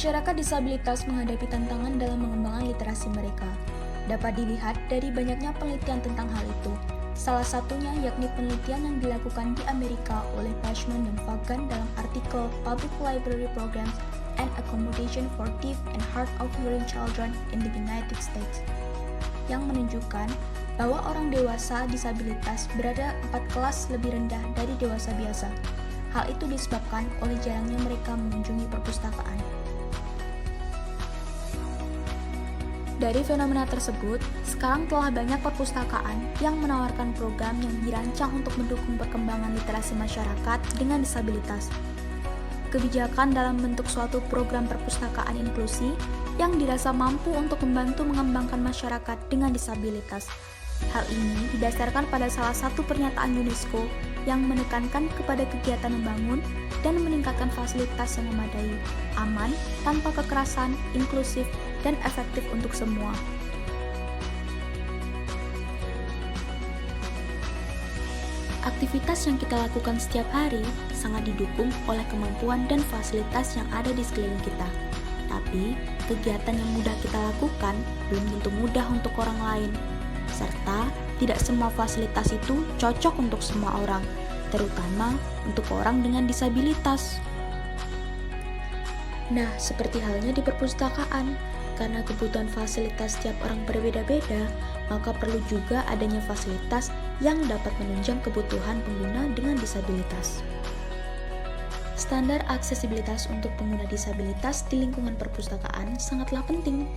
Masyarakat disabilitas menghadapi tantangan dalam mengembangkan literasi mereka. Dapat dilihat dari banyaknya penelitian tentang hal itu. Salah satunya yakni penelitian yang dilakukan di Amerika oleh Pashman dan Fagan dalam artikel Public Library Programs and Accommodation for Deaf and Hard of Hearing Children in the United States, yang menunjukkan bahwa orang dewasa disabilitas berada 4 kelas lebih rendah dari dewasa biasa. Hal itu disebabkan oleh jarangnya mereka mengunjungi perpustakaan. Dari fenomena tersebut, sekarang telah banyak perpustakaan yang menawarkan program yang dirancang untuk mendukung perkembangan literasi masyarakat dengan disabilitas. Kebijakan dalam bentuk suatu program perpustakaan inklusi yang dirasa mampu untuk membantu mengembangkan masyarakat dengan disabilitas. Hal ini didasarkan pada salah satu pernyataan UNESCO yang menekankan kepada kegiatan membangun dan meningkatkan fasilitas yang memadai, aman, tanpa kekerasan, inklusif, dan efektif untuk semua. Aktivitas yang kita lakukan setiap hari sangat didukung oleh kemampuan dan fasilitas yang ada di sekeliling kita. Tapi, kegiatan yang mudah kita lakukan belum tentu mudah untuk orang lain. Serta, tidak semua fasilitas itu cocok untuk semua orang, terutama untuk orang dengan disabilitas. Nah, seperti halnya di perpustakaan, karena kebutuhan fasilitas setiap orang berbeda-beda, maka perlu juga adanya fasilitas yang dapat menunjang kebutuhan pengguna dengan disabilitas. Standar aksesibilitas untuk pengguna disabilitas di lingkungan perpustakaan sangatlah penting.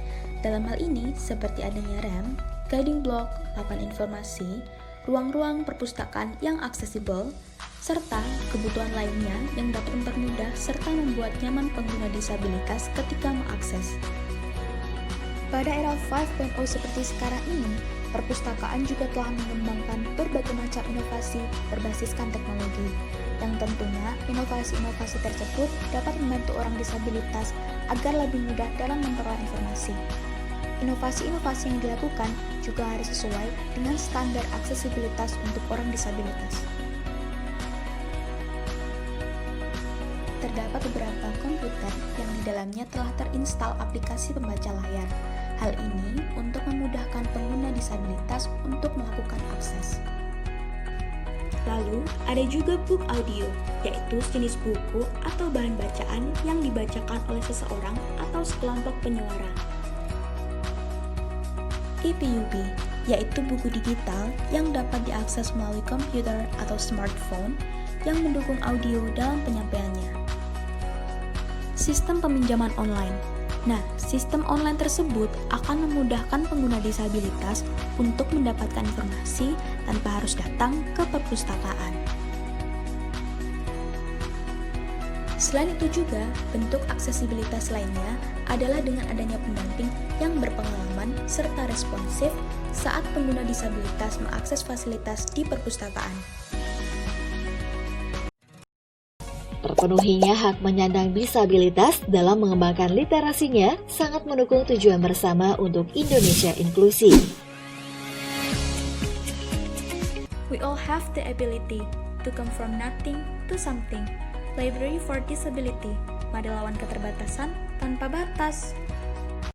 Dalam hal ini, seperti adanya ramp, guiding block, papan informasi, ruang-ruang perpustakaan yang aksesibel, serta kebutuhan lainnya yang dapat mempermudah serta membuat nyaman pengguna disabilitas ketika mengakses. Pada era 5.0 seperti sekarang ini, perpustakaan juga telah mengembangkan berbagai macam inovasi berbasiskan teknologi, yang tentunya inovasi-inovasi tersebut dapat membantu orang disabilitas agar lebih mudah dalam memperoleh informasi. Inovasi-inovasi yang dilakukan juga harus sesuai dengan standar aksesibilitas untuk orang disabilitas. Terdapat beberapa komputer yang di dalamnya telah terinstal aplikasi pembaca layar. Hal ini untuk memudahkan pengguna disabilitas untuk melakukan akses. Lalu, ada juga book audio, yaitu jenis buku atau bahan bacaan yang dibacakan oleh seseorang atau sekelompok penyuara. EPUB, yaitu buku digital yang dapat diakses melalui komputer atau smartphone yang mendukung audio dalam penyampaiannya. Sistem peminjaman online. Nah, sistem online tersebut akan memudahkan pengguna disabilitas untuk mendapatkan informasi tanpa harus datang ke perpustakaan. Selain itu juga, bentuk aksesibilitas lainnya adalah dengan adanya pendamping yang berpengalaman serta responsif saat pengguna disabilitas mengakses fasilitas di perpustakaan. Terpenuhinya hak menyandang disabilitas dalam mengembangkan literasinya sangat mendukung tujuan bersama untuk Indonesia inklusif. We all have the ability to come from nothing to something. Library for Disability, mari lawan keterbatasan tanpa batas.